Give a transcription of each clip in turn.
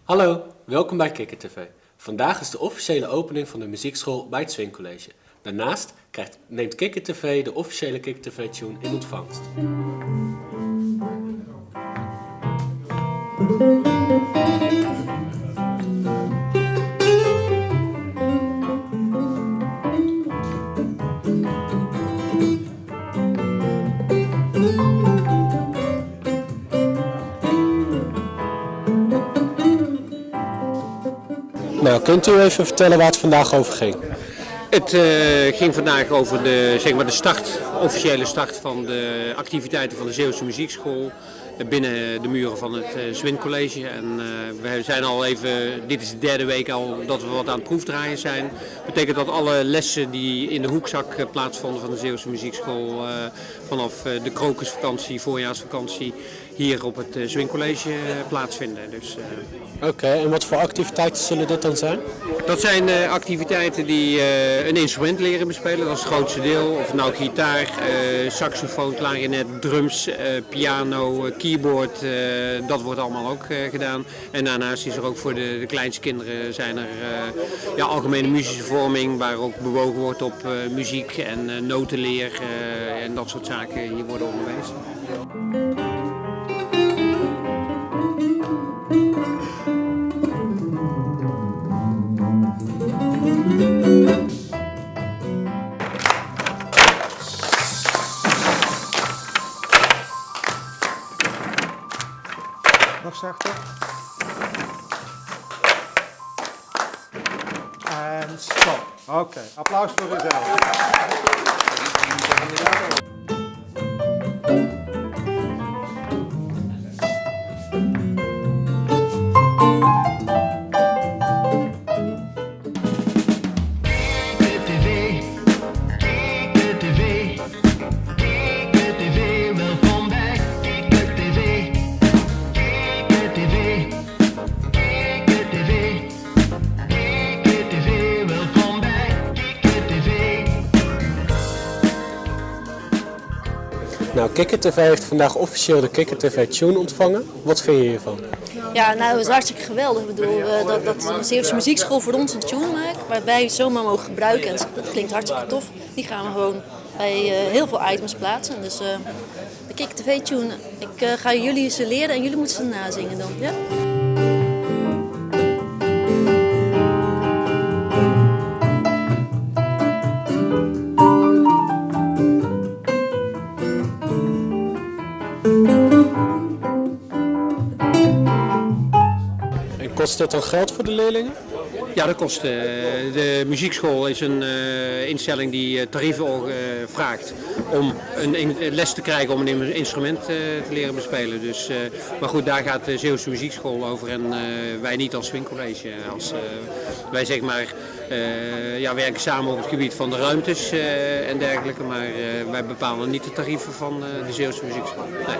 Hallo, welkom bij Kikker TV. Vandaag is de officiële opening van de muziekschool bij het Swing College. Daarnaast neemt Kikker TV de officiële Kikker TV tune in ontvangst. Nou, kunt u even vertellen waar het vandaag over ging? Het ging vandaag over de officiële start van de activiteiten van de Zeeuwse Muziekschool binnen de muren van het Swing College. En we zijn al even, dit is de derde week al dat we wat aan het proefdraaien zijn. Dat betekent dat alle lessen die in de hoekzak plaatsvonden van de Zeeuwse Muziekschool vanaf de krokusvakantie, voorjaarsvakantie, hier op het Swing College plaatsvinden. Dus, Oké, en wat voor activiteiten zullen dit dan zijn? dat zijn activiteiten die een instrument leren bespelen, dat is het grootste deel. Of het nou gitaar, saxofoon, klarinet, drums, piano, keyboard, dat wordt allemaal ook gedaan. En daarnaast is er ook voor de kleinste kinderen zijn er algemene muzische vorming, waar ook bewogen wordt op muziek en notenleer en dat soort zaken hier worden onderwezen. Nog zachter. En stop. Oké, applaus voor uzelf. Nou, Kikker TV heeft vandaag officieel de Kikker TV tune ontvangen. Wat vind je hiervan? Ja, nou, het is hartstikke geweldig. Ik bedoel, dat de Zeeuwse Muziekschool voor ons een tune maakt, waar wij zomaar mogen gebruiken. En dat klinkt hartstikke tof. Die gaan we gewoon bij heel veel items plaatsen. Dus de Kikker TV tune, ik ga jullie ze leren en jullie moeten ze nazingen dan. Ja? Kost dit dan geld voor de leerlingen? Ja, dat kost. De muziekschool is een instelling die tarieven vraagt om een les te krijgen om een instrument te leren bespelen. Dus, maar goed, daar gaat de Zeeuwse Muziekschool over en wij niet als Swing College. Wij zeg maar, werken samen op het gebied van de ruimtes en dergelijke, maar wij bepalen niet de tarieven van de Zeeuwse Muziekschool. Nee.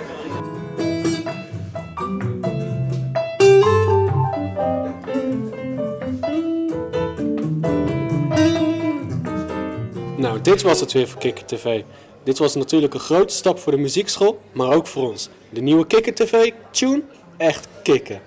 Nou, dit was het weer voor Kikker TV. Dit was natuurlijk een grote stap voor de muziekschool, maar ook voor ons. De nieuwe Kikker TV tune, echt kicken.